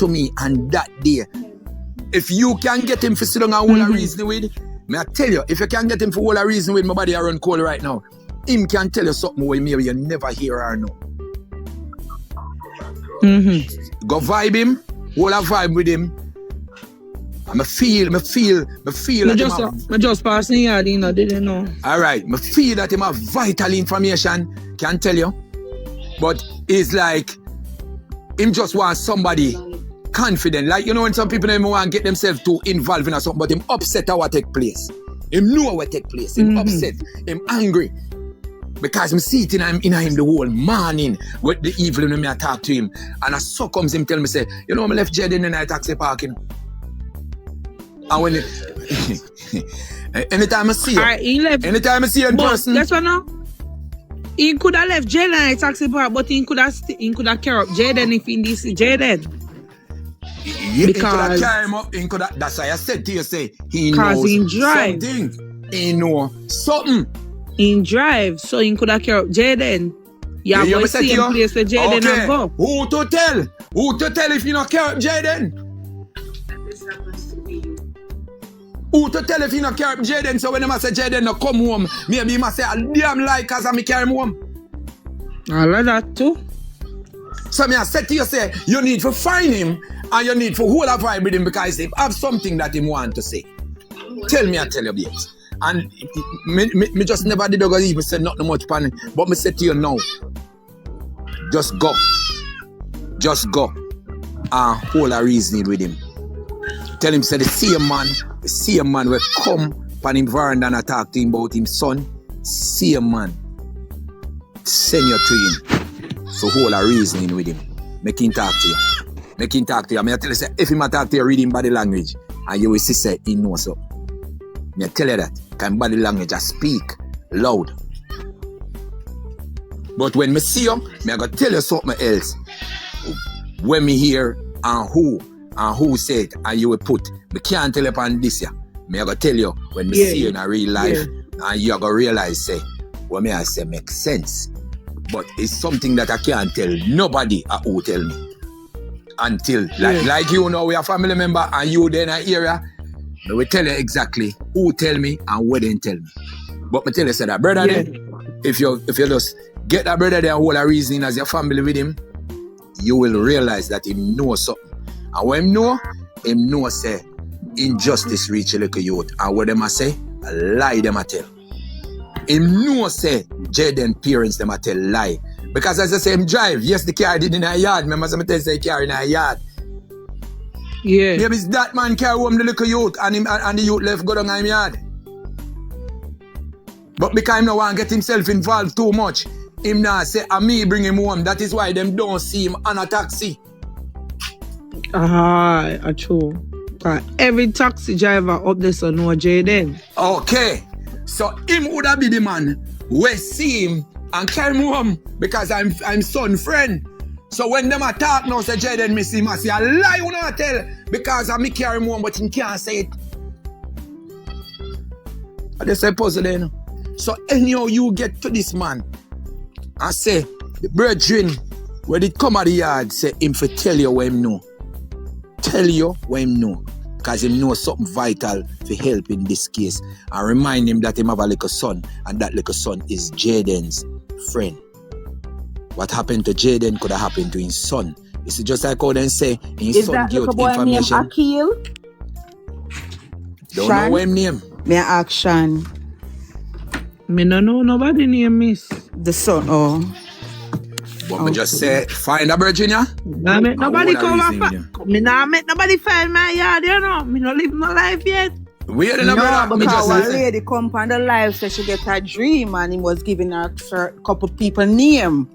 to me on that day. If you can get him for sit down and hold a reason with, may I tell you, if you can get him for hold a reason with, my body I run cold right now. Him can tell you something where maybe you never hear or know. Go vibe him, hold a vibe with him. And I feel that I just passing here, I didn't know. Alright, I feel that him have vital information, can tell you. But it's like him just want somebody confident. Like, you know, when some people don't want to get themselves too involved in something, but him upset at what take place. Him know what take place. Him upset. Him angry. Because I'm sitting in him the whole morning with the evening when I talk to him. And so comes him tell me, say, you know, I left Jayden in the night taxi parking. And when anytime I see you, anytime I see you in person. That's what now? He could have left Jayden in a taxi park, but he could have carried up Jayden if he didn't see Jayden. Yeah, because he could have carried him up. That's why I said to you, say, he knows something. He knows something. In drive, so he could have carried up Jayden. Yeah, but see him place where Jayden and go. Who to tell? Who to tell if you not carry up Jayden? Who to tell if you not carry up Jayden? So when they say Jayden not come home, maybe you must say, damn like cause I carry him home. I like that too. So I said to you, say, you need to find him and you need to hold a vibe with him because they have something that he want to say. Tell me, I tell you, babes. And me just never did even say nothing much pan it. But me say to you now, just go. Just go and hold a reasoning with him. Tell him, say the same man will come pan him veranda and talk to him about him son. Same man send you to him. So hold a reasoning with him. Make him talk to you. Make him talk to you. I tell you, say, if he talk to you, read him body language. And you will see, say, he knows so. I tell you that. Can body language just speak loud. But when me see you, I gotta tell you something else. When me hear and who said and you will put, me can't tell you upon this here. I gotta tell you when me see you in a real life and you gotta realize, say, what me I say makes sense. But it's something that I can't tell nobody who tell me. Until, like you know, we are family member and you there in an area, I will tell you exactly who tell me and what they tell me. But I tell you, say that brother there, if you just get that brother there and hold a reasoning as your family with him, you will realize that he knows something. And when him know say injustice reach a little youth. And what them a say, a lie them a tell. Him know say Jayden parents them a tell lie. Because as I say him drive, yes the car did in a yard. Remember some tell say car in a yard. Yeah. Maybe it's that man carry home the little youth and the youth left go down in him yard. But because him no want to get himself involved too much, him now say, me bring him home. That is why them don't see him on a taxi. True. Every taxi driver up there so know Jayden. Okay. So him would have be the man who see him and carry him home because I'm son friend. So when them attack now say Jayden miss him, I say a lie you not tell because I me carry him home but he can't say it. I just say puzzle then. So anyhow you get to this man and say the brethren when they come at the yard say him for tell you what him know. Tell you what him know. Because him know something vital for help in this case. And remind him that him have a little son and that little son is Jayden's friend. What happened to Jayden could have happened to his son. It's just like how they say his son give information. Don't know what him name. Me action. Me no know nobody name miss. The son, But me just say, find a Virginia. Nah, make nobody come up. Me nah make nobody find my yard, you know. Me no live my life yet. Weird enough, brother. Because one lady come on the live so she get her dream and he was giving her a couple people name.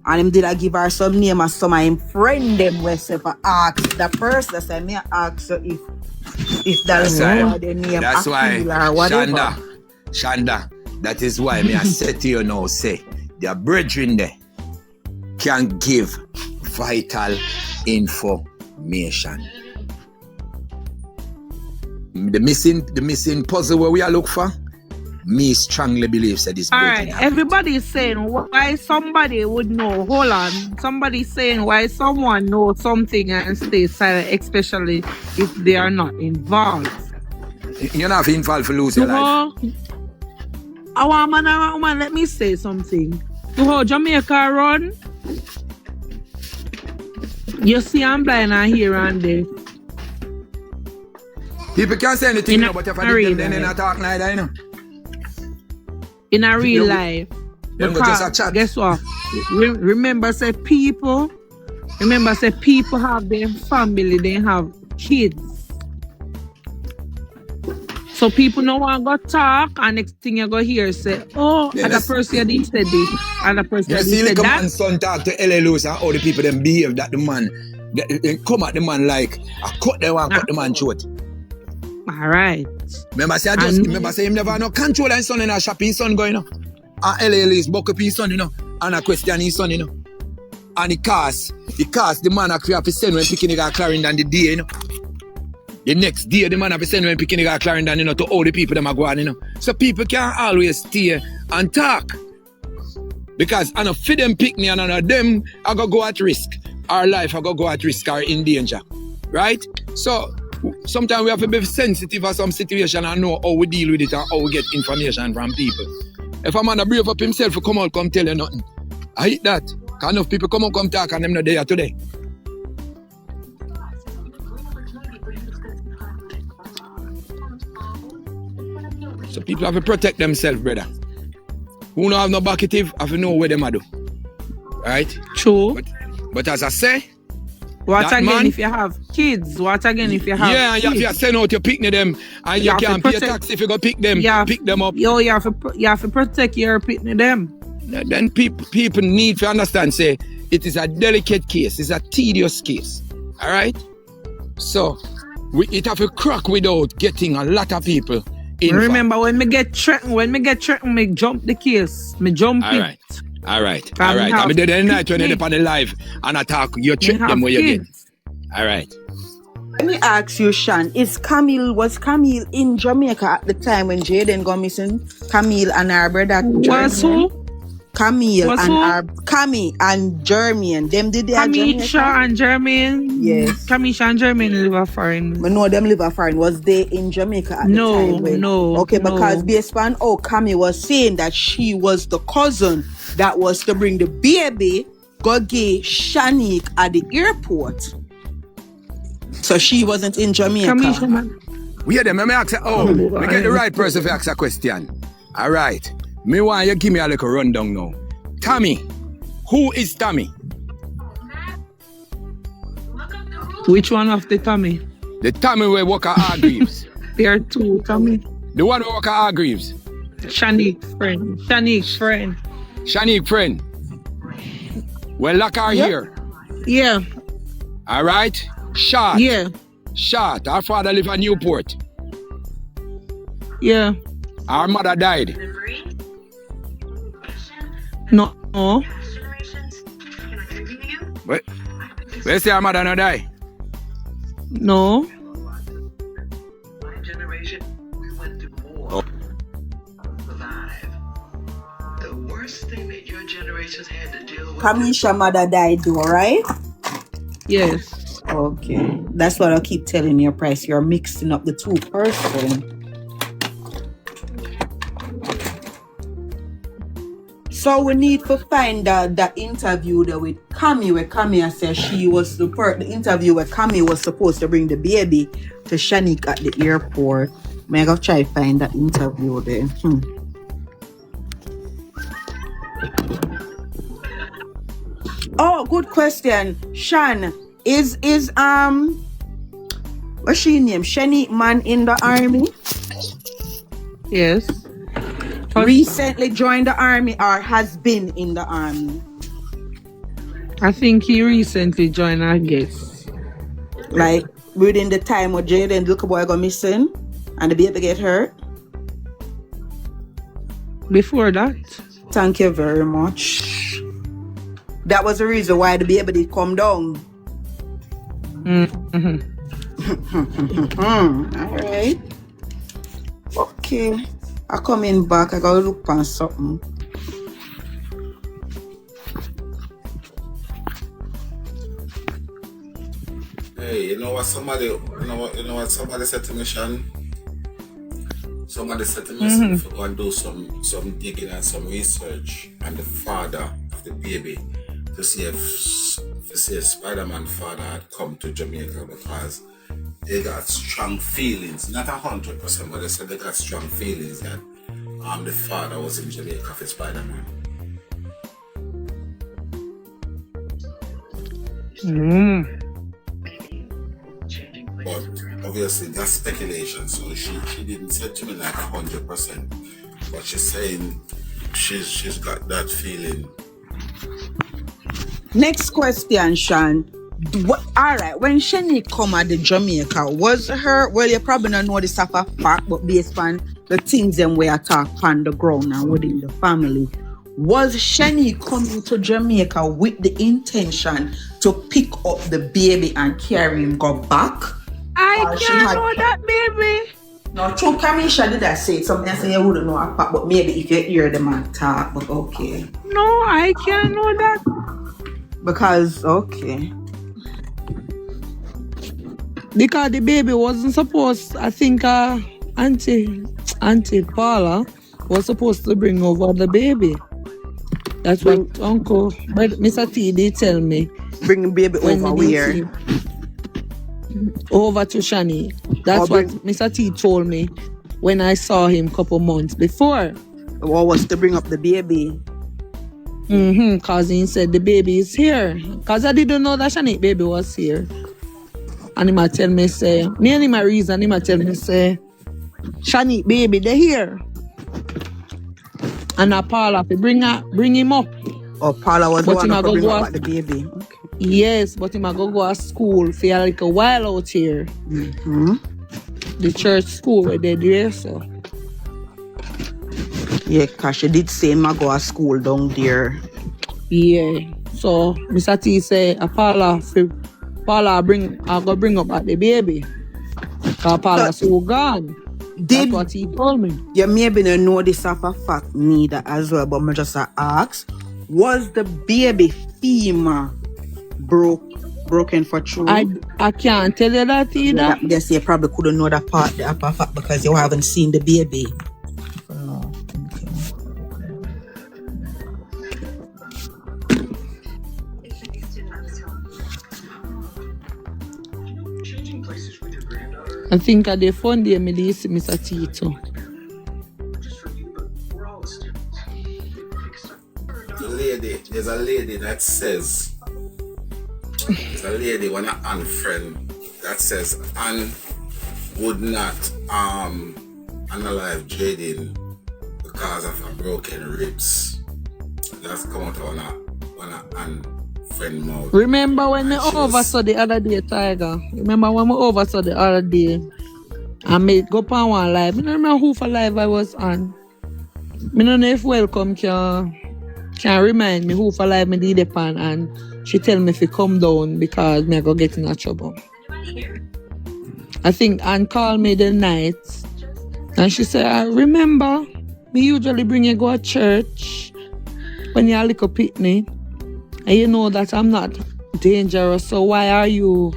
And him did I give her some name and some of him friend them was if I ask the person, say me ask her if that's why the name that's why or whatever. Shanda, that is why me I said to you now, say the brethren there can give vital information. The missing puzzle where we are look for me strongly believe that this All virgin right, have it. everybody is saying why somebody would know. Hold on. Somebody's saying why someone knows something and stay silent, especially if they are not involved. You're not involved for lose your life. I want man, let me say something. To how Jamaica run, you see I'm blind and here and there. People can't say anything, but if I did them, then they talk like that, In a real life. Them go just a chat. Guess what? Remember say people have their family, they have kids. So people no want to go talk, and next thing you go hear say, oh, Yeah, and the person did said this, and the person did see, said come that. and son talk to L.A. Lewis and all the people them behave that the man, they come at the man like, I cut them and cut the man short. All right. Remember say him never no control his son in a shop, his son going, and L.A. Lewis buck up his son, and a question his son, and the cast the man a have to send when picking got Clarendon the day, The next day, the man have to send when picking got Clarendon, to all the people them are going, So people can't always stay and talk. Because I know for them pick me and none of them I go at risk. Our life I go at risk or in danger. Right? So sometimes we have to be sensitive of some situation and know how we deal with it and how we get information from people. If a man a brave up himself, come out, come tell you nothing. I hate that. Because enough people come out, come talk and them not there today. So people have to protect themselves, brother. Who don't have no bucketive, have to know where them are do. Right? True. But as I say, what again man, if you have kids? What again if you have kids? you have to send out your picnic them and you can't pay a taxi if you go pick them, pick them up. Yo, you have to protect your picnic them. Then people need to understand, say, it is a delicate case, it's a tedious case. Alright? So it have to crack without getting a lot of people in. Remember when me get threatened, me jump the case. Me jump it. Alright. I mean, the night when they're on the live and I talk, you trick them where you get. Alright. Let me ask you, Shan, was Camille in Jamaica at the time when Jayden got missing? Camille and her brother. Was who? Camille and Jermaine. Them did they Camisha and Jermaine? Yes. Camisha and Jermaine live foreign. But no, them live foreign. Was they in Jamaica at the time? No. Okay, because based on Camille was saying that she was the cousin that was to bring the baby, go get Shanique at the airport. So she wasn't in Jamaica. Camisha, man. We hear them, let me ask you, we get the right person to ask a question. Alright. Me want you give me a little rundown now. Tommy. Who is Tommy? Which one of the Tommy? The Tommy we work at Hargreaves. There are two Tommy. The one who work at Hargreaves. Shanique's friend. Shanique friend. Well, lock her here. Yeah. Alright? Short. Yeah. Short. Our father live at Newport. Yeah. Our mother died. No. Where say our mother not die? No. My generation, we went through more. Survive. The worst thing that your generations had to deal with. Camisha's mother died though, right? Yes. Okay. That's what I keep telling you, Price. You're mixing up the two persons. So we need to find the interview there with Camille, where Camille said she was the interview where Camille was supposed to bring the baby to Shanique at the airport. I'm going to try to find that interview there. Oh, good question. Shan, is what's she name? Shanique man in the army? Yes. Recently joined the army or has been in the army? I think he recently joined, I guess. Like within the time where Jayden little boy got missing and the baby get hurt? Before that. Thank you very much. That was the reason why the baby did come down. All right. Okay. I coming back. I gotta look on something. Hey, you know what somebody said to me, Sean? Somebody said to me, if you go and do some digging and some research on the father of the baby to see if Spider-Man father had come to Jamaica, because they got strong feelings, not 100%, but they said they got strong feelings that the father was in Jamaica for Spider-Man. But obviously that's speculation, so she didn't say to me like 100%, but she's saying she's got that feeling. Next question, Sean. Alright, when Shani come at the Jamaica, was her, well, you probably don't know this of a fact, but based on the things them we attack on the ground and within the family, was Shani coming to Jamaica with the intention to pick up the baby and carry him go back? I can't know that, baby. No, true, Kamisha did I say something? I say you wouldn't know a fact, but maybe if you hear the man talk, but okay. No, I can't know that. Because, okay. Because the baby wasn't supposed, I think Auntie Paula was supposed to bring over the baby. That's what Mr. T did tell me. Bring the baby over where? Over to Shani. That's what Mr. T told me when I saw him a couple months before. What was to bring up the baby? Because he said the baby is here. Because I didn't know that Shani baby was here. And he might tell me, say, me and him a reason, he might tell me, say, Shani baby, they're here. And Paula, bring him up. Oh, Paula was the one to bring up the baby. Okay. Yes, but him go to school for like a while out here. The church school where they do so. Yeah, because she did say him go to school down there. Yeah. So Mr. T say Paula bring up at the baby. Because Paula so gone. That's what he told me. You maybe don't know this of a fact neither as well, but I just ask, was the baby female broken for true? I can't tell you that either. Yes, you probably couldn't know that part, the upper fact, because you haven't seen the baby. I think at the phone day, me see Mr. Tito. There's a lady that says, there's a lady, one of Anne's friend, that says Anne would not unalive Jayden because of her broken ribs. That's come out on a Anne's friend mouth. Remember when me oversaw the other day, Tiger? Remember when me oversaw the other day? And me go on one live. I don't remember who for live I was on. I don't know if Welcome can remind me who for live me did it on, and she tell me if you come down because me go get in a trouble. I think Anne called me the night and she said, I remember me usually bring you go to church when you're a little pitney. And you know that I'm not dangerous, so why are you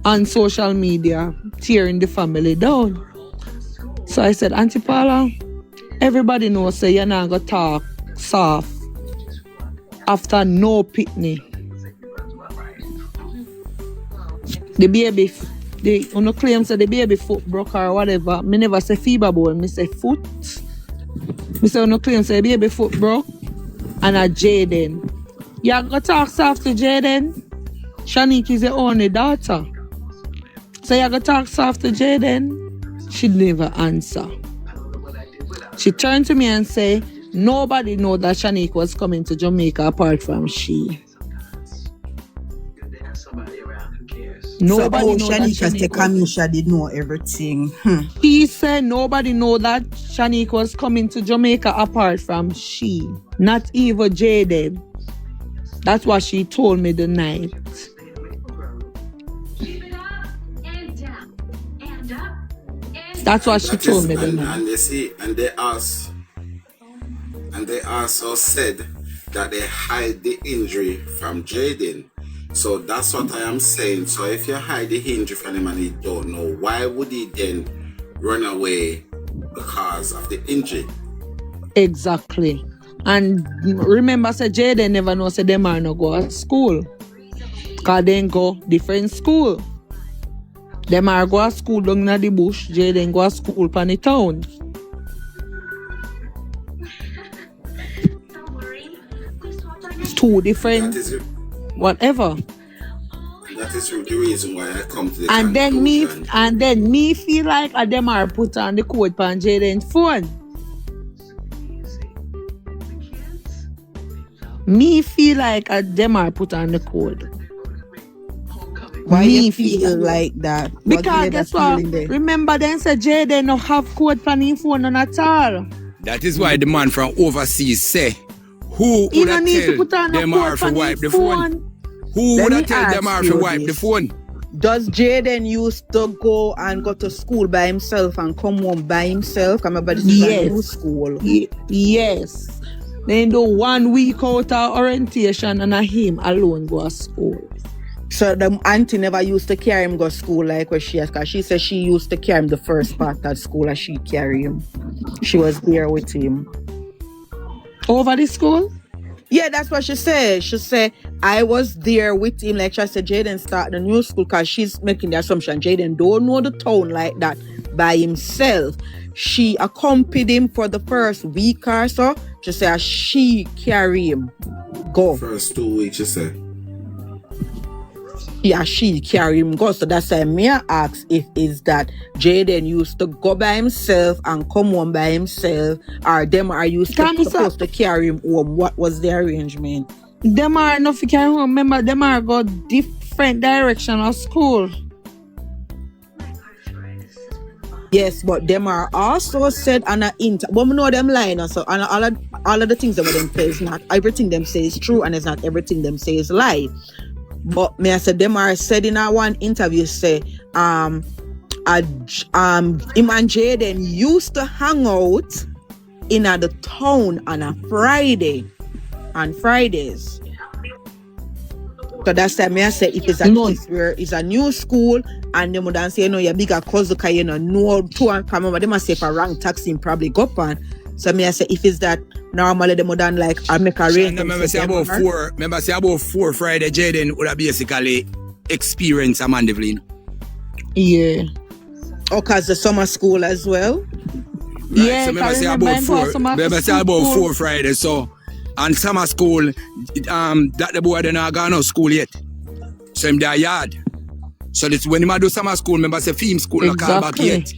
on social media tearing the family down? So I said, Auntie Paula, everybody knows say you're not going to talk soft after no pitney. The baby, no claim say the baby foot broke or whatever. Me never say fever bone, me say foot. Me say no claim say the baby foot broke and a Jayden. You are going to talk soft to Jayden? Shanique is your only daughter. So you are going to talk soft to Jayden? She never answer. She turned to me and said, nobody know that Shanique was coming to Jamaica apart from she. Nobody know that Kamisha did know everything. He said nobody know that Shanique was coming to Jamaica apart from she. Not even Jayden. That's what she told me the night. That's what she That told is, me. and they see, and they also said that they hide the injury from Jayden. So that's what I am saying. So if you hide the injury from him and he don't know, why would he then run away because of the injury? Exactly. And remember, say Jayden never know say them are not go to school. Cause they go different school. Them are go to school down in the bush. Jayden go to school pan the town. Two different, That is whatever. That is the reason why I come to the And conclusion. then me feel like them are put on the code pan Jayden's phone. Me feel like them are put on the code. Why Me you feel like that? Because guess what? Remember then say Jayden no have code pan his phone none at all. That is why the man from overseas say, who He would no have need to tell put on them no are code to pan wipe his the phone. phone? Who Let would me have tell them ask are to you wipe the this. phone? Does Jayden used to go to school by himself and come home by himself? Remember this is a new school. Yes. Then do 1 week out of orientation and him alone go to school. So the auntie never used to carry him go to school like where she has, because she said she used to carry him the first part of school and she carry him. She was there with him. Over the school? Yeah, that's what she said. She said, I was there with him. Like she said, Jayden started the new school because she's making the assumption Jayden don't know the town like that by himself. She accompanied him for the first week or so. She said she carry him. Go. First 2 weeks, you say. Yeah, she carry him go. So that's why me ask if is that Jayden used to go by himself and come home by himself, or them are used to supposed to carry him home. What was the arrangement? Them are not to carry home. Remember, them are go different direction of school. Yes, but them are also said on an but we know them lying. So and all of the things that them say is not everything them say is true, and it's not everything them say is lie. But me I said them are said in a one interview say him and Jayden used to hang out in the town on a Fridays. So that's why me I say if it's a case where it's a new school and them would say, your bigger cousin can know two and come over, they must say for rank taxi probably go on. So me I say if it's that normally them would like I make a rate. Remember say about four Friday Jayden would have basically experienced a Mandeville. Yeah. Oh, cause the summer school as well. Right. Yeah, so remember say about four Friday. So and summer school, that the boy not gone to school yet. So him there yard. So this when him do summer school, remember say film school not call back yet.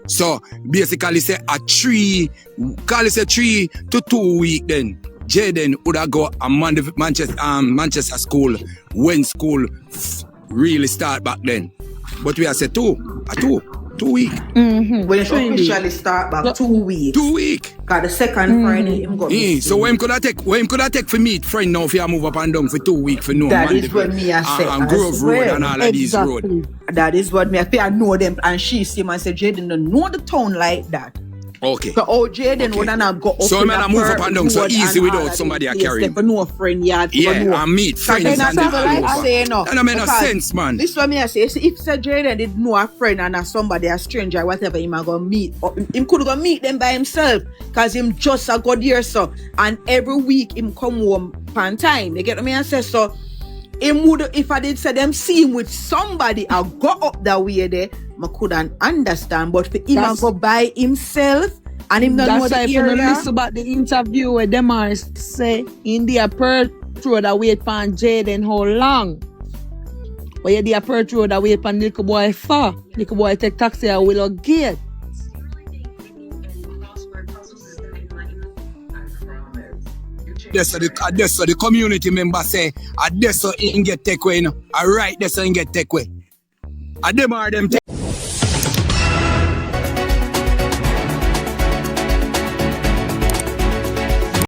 So basically say a 3 to 2 week then. Jayden would have go a Manchester school when school really start back then. But we have said 2 week. Mm-hmm. When it officially start back 2 weeks. 2 week. Cause the second Friday him got so when could I take for meet friend now if you move up and down for 2 weeks for no that Mandeville, is what me I say and Grove Road and all of these roads. That is what me I say. I know them and she see him and say Jayden don't know the town like that. Okay. So Jayden would not go up. So I'm gonna move up and down so easy without somebody I carry him. No friend yard. Yeah, and meet friends and then all over. No. That don't make no sense, man. This is what me I say. If Sir Jayden did know a friend and somebody, a stranger, whatever, him a go meet. Him could go meet them by himself. Cause him just a go there so. And every week him come home pan time. You get what me I say? So him would, if I did say them see him with somebody I go up that way there, I couldn't understand. But for him to go by himself and him not know the area. That's why if you listen about the interview where them are say in the approach road that wait for Jayden how long? Where the approach road that wait for little boy far. Little boy take taxi at Willow Gate. That's so the community member say, that's so he can get take away, you know. Alright, that's so he can get take away. And them are them take.